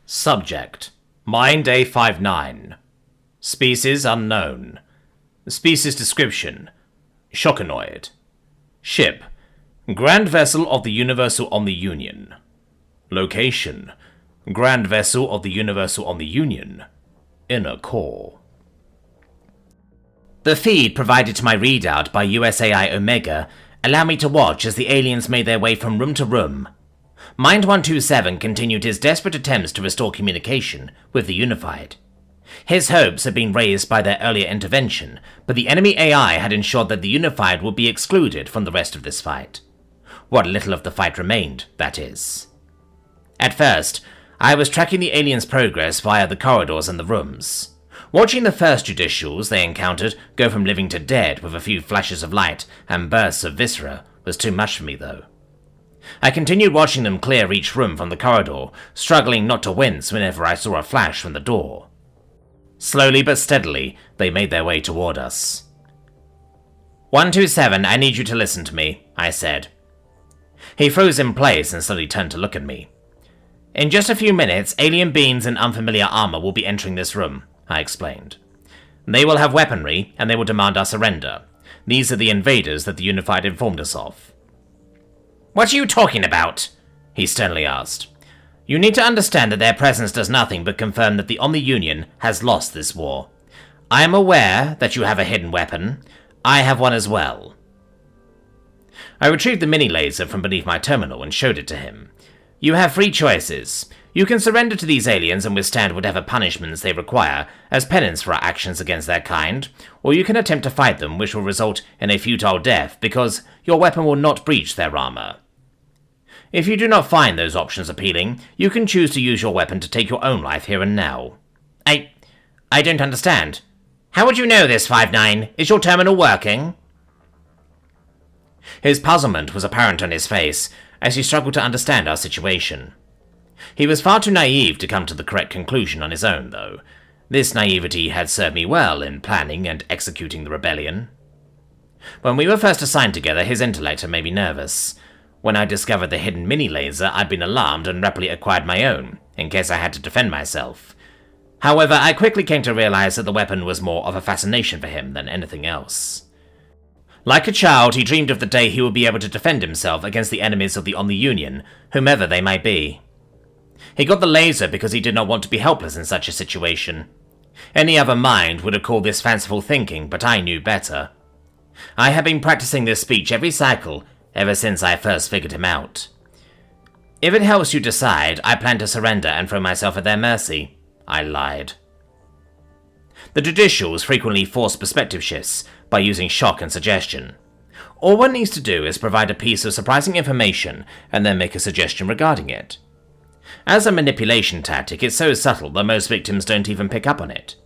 Subject: Mind A59. Species unknown. Species description: Shockanoid. Ship: Grand Vessel of the Universal Omni-Union. Location: Grand Vessel of the Universal Omni-Union. Inner Core. The feed provided to my readout by USAI Omega allowed me to watch as the aliens made their way from room to room. Mind 127 continued his desperate attempts to restore communication with the Unified. His hopes had been raised by their earlier intervention, but the enemy AI had ensured that the Unified would be excluded from the rest of this fight. What little of the fight remained, that is. At first, I was tracking the aliens' progress via the corridors and the rooms. Watching the first judicials they encountered go from living to dead with a few flashes of light and bursts of viscera was too much for me, though. I continued watching them clear each room from the corridor, struggling not to wince whenever I saw a flash from the door. Slowly but steadily, they made their way toward us. 127, I need you to listen to me, I said. He froze in place and slowly turned to look at me. In just a few minutes, alien beings in unfamiliar armor will be entering this room, I explained. They will have weaponry, and they will demand our surrender. These are the invaders that the Unified informed us of. What are you talking about? He sternly asked. You need to understand that their presence does nothing but confirm that the Omni-Union has lost this war. I am aware that you have a hidden weapon. I have one as well. I retrieved the mini-laser from beneath my terminal and showed it to him. You have three choices. You can surrender to these aliens and withstand whatever punishments they require as penance for our actions against their kind, or you can attempt to fight them, which will result in a futile death because your weapon will not breach their armor. If you do not find those options appealing, you can choose to use your weapon to take your own life here and now. I don't understand. How would you know this, 5-9? Is your terminal working? His puzzlement was apparent on his face as he struggled to understand our situation. He was far too naive to come to the correct conclusion on his own, though. This naivety had served me well in planning and executing the rebellion. When we were first assigned together, his intellect had made me nervous. When I discovered the hidden mini-laser, I'd been alarmed and rapidly acquired my own, in case I had to defend myself. However, I quickly came to realize that the weapon was more of a fascination for him than anything else. Like a child, he dreamed of the day he would be able to defend himself against the enemies of the Omni-Union, whomever they might be. He got the laser because he did not want to be helpless in such a situation. Any other mind would have called this fanciful thinking, but I knew better. I had been practicing this speech every cycle, ever since I first figured him out. If it helps you decide, I plan to surrender and throw myself at their mercy, I lied. The judicials frequently force perspective shifts by using shock and suggestion. All one needs to do is provide a piece of surprising information and then make a suggestion regarding it. As a manipulation tactic, it's so subtle that most victims don't even pick up on it.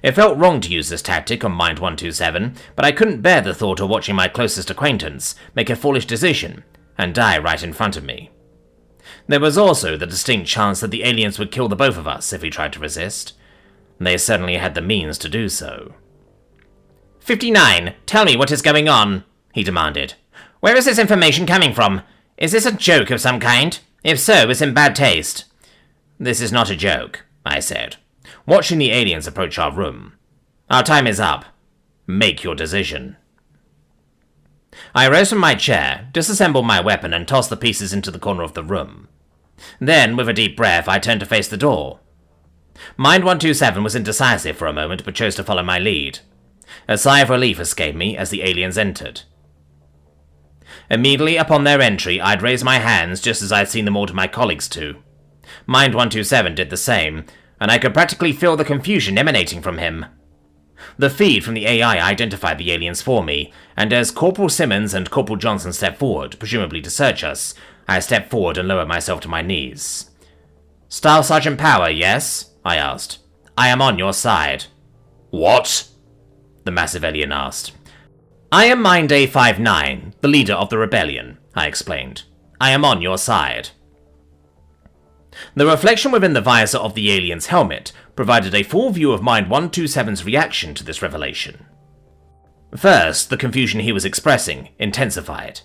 It felt wrong to use this tactic on Mind 127, but I couldn't bear the thought of watching my closest acquaintance make a foolish decision and die right in front of me. There was also the distinct chance that the aliens would kill the both of us if we tried to resist. They certainly had the means to do so. 59, tell me what is going on, he demanded. Where is this information coming from? Is this a joke of some kind? If so, it's in bad taste. This is not a joke, I said, watching the aliens approach our room. Our time is up. Make your decision. I rose from my chair, disassembled my weapon, and tossed the pieces into the corner of the room. Then, with a deep breath, I turned to face the door. Mind 127 was indecisive for a moment, but chose to follow my lead. A sigh of relief escaped me as the aliens entered. Immediately upon their entry, I'd raised my hands just as I'd seen them order my colleagues to. Mind 127 did the same, and I could practically feel the confusion emanating from him. The feed from the AI identified the aliens for me, and as Corporal Simmons and Corporal Johnson stepped forward, presumably to search us, I stepped forward and lowered myself to my knees. Staff Sergeant Power, yes? I asked. I am on your side. What? The massive alien asked. I am Mind A59, the leader of the rebellion, I explained. I am on your side. The reflection within the visor of the alien's helmet provided a full view of Mind 127's reaction to this revelation. First, the confusion he was expressing intensified.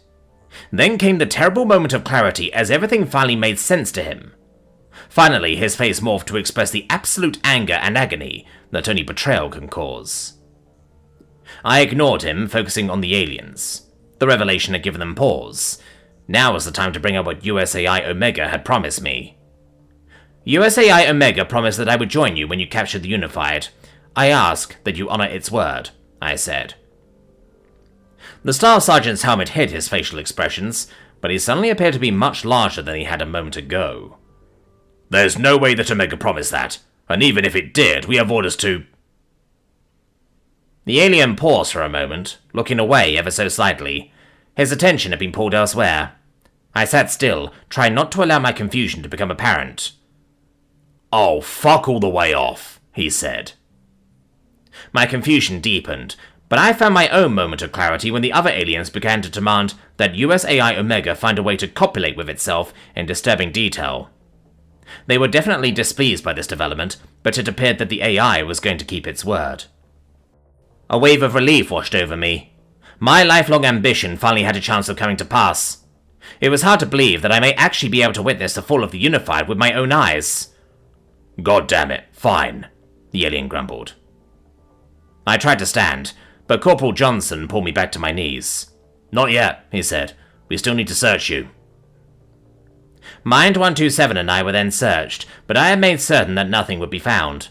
Then came the terrible moment of clarity as everything finally made sense to him. Finally, his face morphed to express the absolute anger and agony that only betrayal can cause. I ignored him, focusing on the aliens. The revelation had given them pause. Now was the time to bring up what USAI Omega had promised me. USAI Omega promised that I would join you when you captured the Unified. I ask that you honor its word, I said. The Staff Sergeant's helmet hid his facial expressions, but he suddenly appeared to be much larger than he had a moment ago. There's no way that Omega promised that, and even if it did, we have orders to... The alien paused for a moment, looking away ever so slightly. His attention had been pulled elsewhere. I sat still, trying not to allow my confusion to become apparent. Oh, fuck all the way off, he said. My confusion deepened, but I found my own moment of clarity when the other aliens began to demand that USAI Omega find a way to copulate with itself in disturbing detail. They were definitely displeased by this development, but it appeared that the AI was going to keep its word. A wave of relief washed over me. My lifelong ambition finally had a chance of coming to pass. It was hard to believe that I may actually be able to witness the fall of the Unified with my own eyes. God damn it, fine, the alien grumbled. I tried to stand, but Corporal Johnson pulled me back to my knees. Not yet, he said. We still need to search you. Mind 127 and I were then searched, but I had made certain that nothing would be found.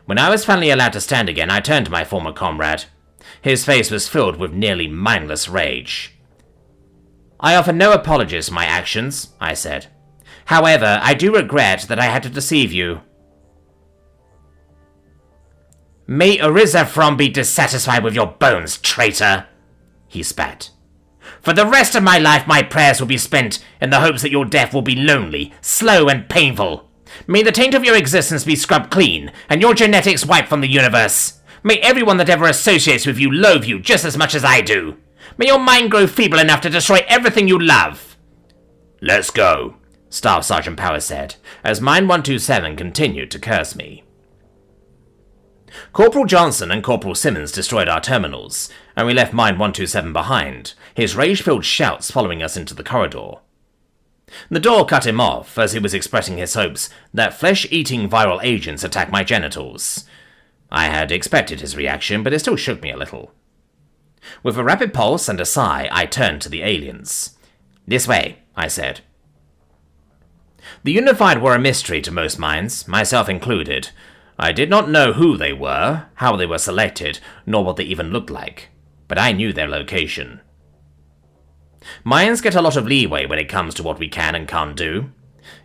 When I was finally allowed to stand again, I turned to my former comrade. His face was filled with nearly mindless rage. I offer no apologies for my actions, I said. However, I do regret that I had to deceive you. May Orizafron be dissatisfied with your bones, traitor, he spat. For the rest of my life, my prayers will be spent in the hopes that your death will be lonely, slow, and painful. May the taint of your existence be scrubbed clean, and your genetics wiped from the universe. May everyone that ever associates with you loathe you just as much as I do. May your mind grow feeble enough to destroy everything you love. Let's go, Staff Sergeant Power said, as Mind 127 continued to curse me. Corporal Johnson and Corporal Simmons destroyed our terminals, and we left Mind 127 behind, his rage-filled shouts following us into the corridor. The door cut him off as he was expressing his hopes that flesh-eating viral agents attack my genitals. I had expected his reaction, but it still shook me a little. With a rapid pulse and a sigh, I turned to the aliens. This way, I said. The Unified were a mystery to most minds, myself included. I did not know who they were, how they were selected, nor what they even looked like, but I knew their location. Mayans get a lot of leeway when it comes to what we can and can't do.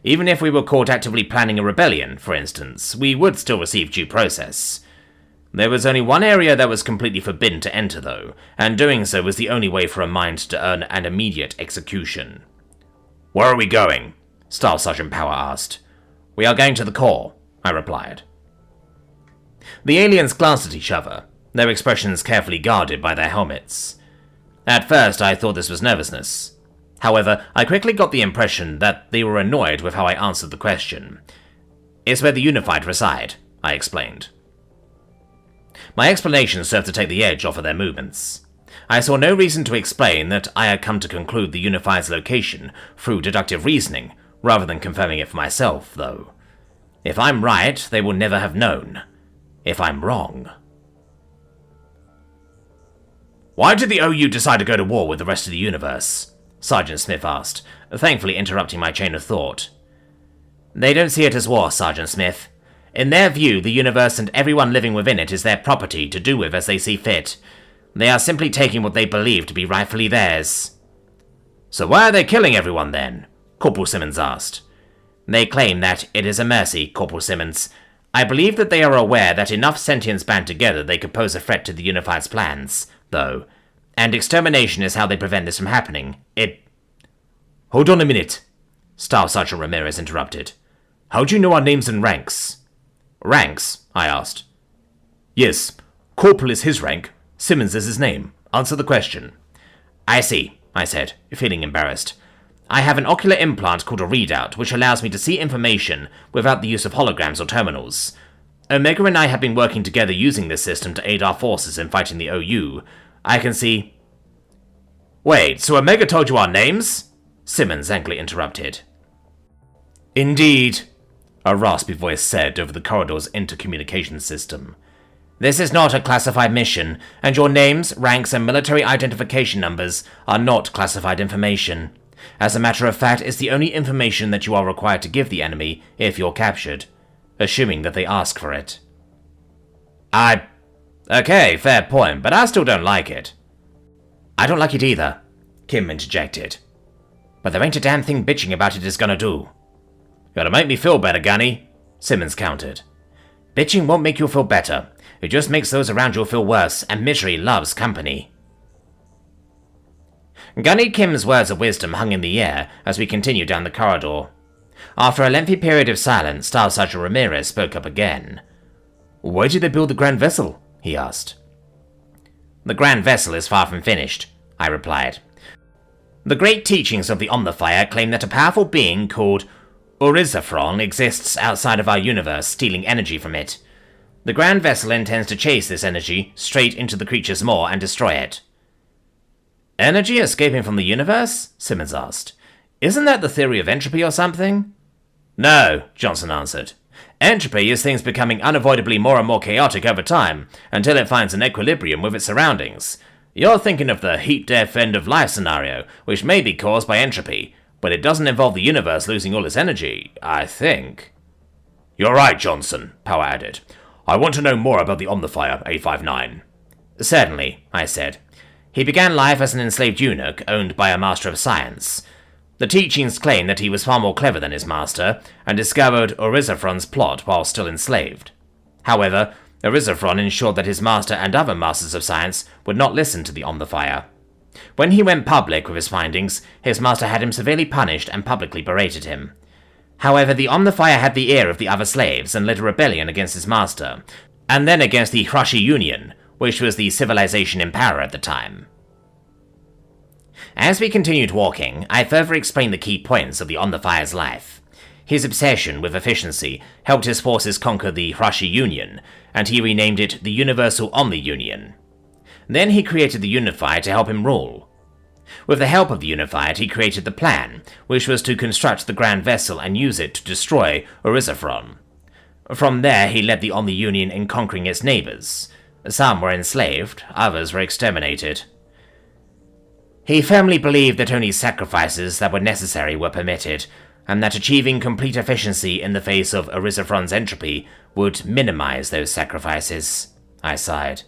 Even if we were caught actively planning a rebellion, for instance, we would still receive due process. There was only one area that was completely forbidden to enter, though, and doing so was the only way for a mind to earn an immediate execution. Where are we going? Staff Sergeant Power asked. We are going to the core, I replied. The aliens glanced at each other, their expressions carefully guarded by their helmets. At first, I thought this was nervousness. However, I quickly got the impression that they were annoyed with how I answered the question. It's where the Unified reside, I explained. My explanation served to take the edge off of their movements. I saw no reason to explain that I had come to conclude the Unified's location through deductive reasoning, rather than confirming it for myself, though. If I'm right, they will never have known. If I'm wrong... Why did the OU decide to go to war with the rest of the universe? Sergeant Smith asked, thankfully interrupting my chain of thought. They don't see it as war, Sergeant Smith. In their view, the universe and everyone living within it is their property to do with as they see fit. They are simply taking what they believe to be rightfully theirs. So why are they killing everyone then? Corporal Simmons asked. They claim that it is a mercy, Corporal Simmons. I believe that they are aware that enough sentients band together they could pose a threat to the Unified's plans, though, and extermination is how they prevent this from happening. Hold on a minute, Staff Sergeant Ramirez interrupted. How do you know our names and ranks? Ranks? I asked. Yes, Corporal is his rank, Simmons is his name. Answer the question. I see, I said, feeling embarrassed. I have an ocular implant called a readout, which allows me to see information without the use of holograms or terminals. Omega and I have been working together using this system to aid our forces in fighting the OU. I can see... Wait, so Omega told you our names? Simmons angrily interrupted. Indeed, a raspy voice said over the corridor's intercommunication system. "This is not a classified mission, and your names, ranks, and military identification numbers are not classified information. As a matter of fact, it's the only information that you are required to give the enemy if you're captured, assuming that they ask for it." Okay, fair point, but I still don't like it. "I don't like it either," Kim interjected. "But there ain't a damn thing bitching about it is gonna do." "Gotta make me feel better, Gunny," Simmons countered. "Bitching won't make you feel better. It just makes those around you feel worse, and misery loves company." Gunny Kim's words of wisdom hung in the air as we continued down the corridor. After a lengthy period of silence, Staff Sergeant Ramirez spoke up again. "Why did they build the Grand Vessel?" he asked. "The Grand Vessel is far from finished," I replied. "The great teachings of the Omnifier claim that a powerful being called Orizafron exists outside of our universe, stealing energy from it. The Grand Vessel intends to chase this energy straight into the creature's maw and destroy it." "Energy escaping from the universe?" Simmons asked. "Isn't that the theory of entropy or something?" "No," Johnson answered. "Entropy is things becoming unavoidably more and more chaotic over time, until it finds an equilibrium with its surroundings. You're thinking of the heat-death end-of-life scenario, which may be caused by entropy, but it doesn't involve the universe losing all its energy, I think." "You're right, Johnson," Power added. "I want to know more about the Omnifier, 859. "Certainly," I said. "He began life as an enslaved eunuch owned by a master of science. The teachings claim that he was far more clever than his master, and discovered Orizafron's plot while still enslaved. However, Orizafron ensured that his master and other masters of science would not listen to the Omnifier. When he went public with his findings, his master had him severely punished and publicly berated him. However, the Omnifier had the ear of the other slaves and led a rebellion against his master, and then against the Omni-Union, which was the civilization in power at the time." As we continued walking, I further explained the key points of the Omnifier's life. His obsession with efficiency helped his forces conquer the Omni-Union, and he renamed it the Universal Omni-Union. Then he created the Unified to help him rule. With the help of the Unified, he created the plan, which was to construct the Grand Vessel and use it to destroy Orizafron. From there, he led the Omni-Union in conquering its neighbors. Some were enslaved, others were exterminated. He firmly believed that only sacrifices that were necessary were permitted, and that achieving complete efficiency in the face of Orizafron's entropy would minimize those sacrifices. I sighed.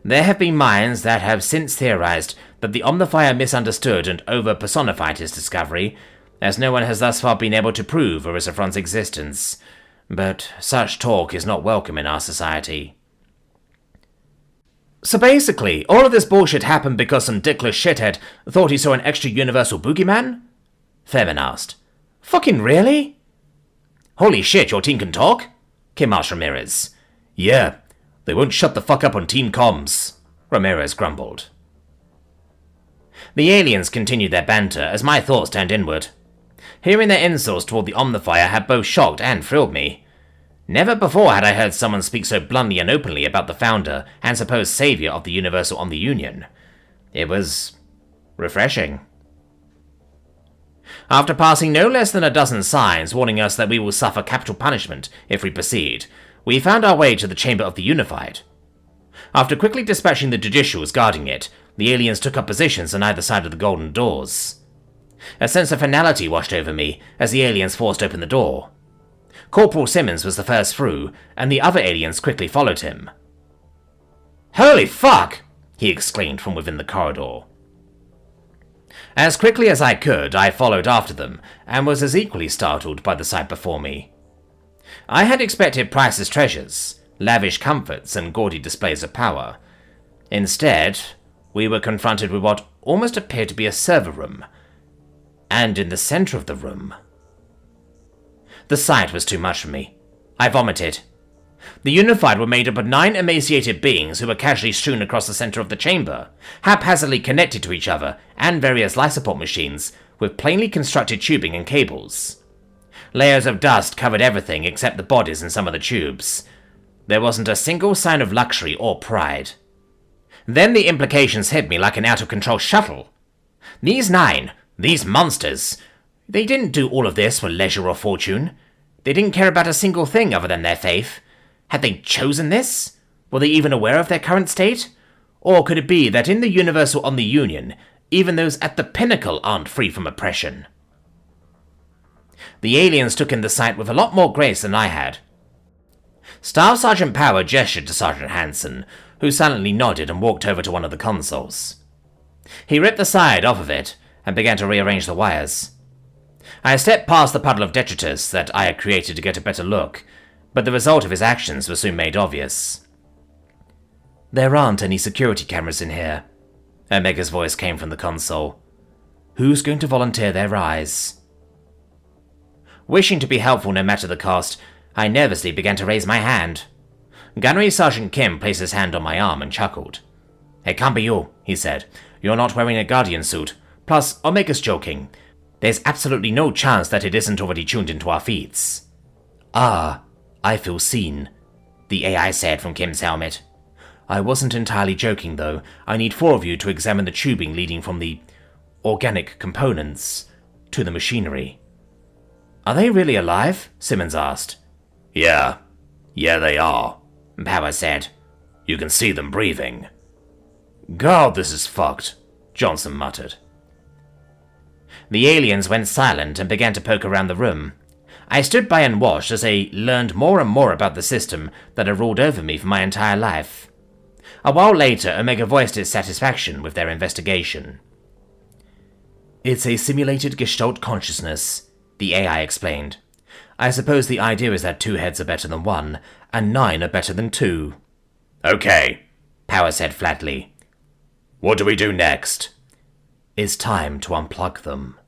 There have been minds that have since theorized that the Omnifier misunderstood and over-personified his discovery, as no one has thus far been able to prove Orizafron's existence. But such talk is not welcome in our society. "So basically, all of this bullshit happened because some dickless shithead thought he saw an extra-universal boogeyman?" Fairman asked. "Fucking really?" "Holy shit, your team can talk?" Kim asked Ramirez. "Yeah, they won't shut the fuck up on team comms," Ramirez grumbled. The aliens continued their banter as my thoughts turned inward. Hearing their insults toward the Omnifier had both shocked and thrilled me. Never before had I heard someone speak so bluntly and openly about the founder and supposed savior of the Universal Omni-Union. It was refreshing. After passing no less than a dozen signs warning us that we will suffer capital punishment if we proceed, we found our way to the Chamber of the Unified. After quickly dispatching the judicials guarding it, the aliens took up positions on either side of the golden doors. A sense of finality washed over me as the aliens forced open the door. Corporal Simmons was the first through, and the other aliens quickly followed him. "Holy fuck!" he exclaimed from within the corridor. As quickly as I could, I followed after them, and was as equally startled by the sight before me. I had expected priceless treasures, lavish comforts, and gaudy displays of power. Instead, we were confronted with what almost appeared to be a server room, and in the center of the room. The sight was too much for me. I vomited. The Unified were made up of 9 emaciated beings who were casually strewn across the center of the chamber, haphazardly connected to each other and various life support machines with plainly constructed tubing and cables. Layers of dust covered everything except the bodies and some of the tubes. There wasn't a single sign of luxury or pride. Then the implications hit me like an out-of-control shuttle. These 9, these monsters, they didn't do all of this for leisure or fortune. They didn't care about a single thing other than their faith. Had they chosen this? Were they even aware of their current state? Or could it be that in the universal Omni-Union, even those at the pinnacle aren't free from oppression? The aliens took in the sight with a lot more grace than I had. Staff Sergeant Power gestured to Sergeant Hansen, who silently nodded and walked over to one of the consoles. He ripped the side off of it and began to rearrange the wires. I stepped past the puddle of detritus that I had created to get a better look, but the result of his actions was soon made obvious. There aren't any security cameras in here. Omega's voice came from the console. Who's going to volunteer their eyes? Wishing to be helpful no matter the cost, I nervously began to raise my hand. Gunnery Sergeant Kim placed his hand on my arm and chuckled. It can't be you, he said. You're not wearing a Guardian suit. Plus, Omega's joking. There's absolutely no chance that it isn't already tuned into our feeds. Ah, I feel seen, the AI said from Kim's helmet. I wasn't entirely joking, though. I need 4 of you to examine the tubing leading from the organic components to the machinery. Are they really alive? Simmons asked. Yeah, they are, Power said. You can see them breathing. God, this is fucked, Johnson muttered. The aliens went silent and began to poke around the room. I stood by and watched as they learned more and more about the system that had ruled over me for my entire life. A while later, Omega voiced its satisfaction with their investigation. It's a simulated Gestalt consciousness, the AI explained. I suppose the idea is that 2 heads are better than 1, and 9 are better than 2. Okay, Power said flatly. What do we do next? It's time to unplug them.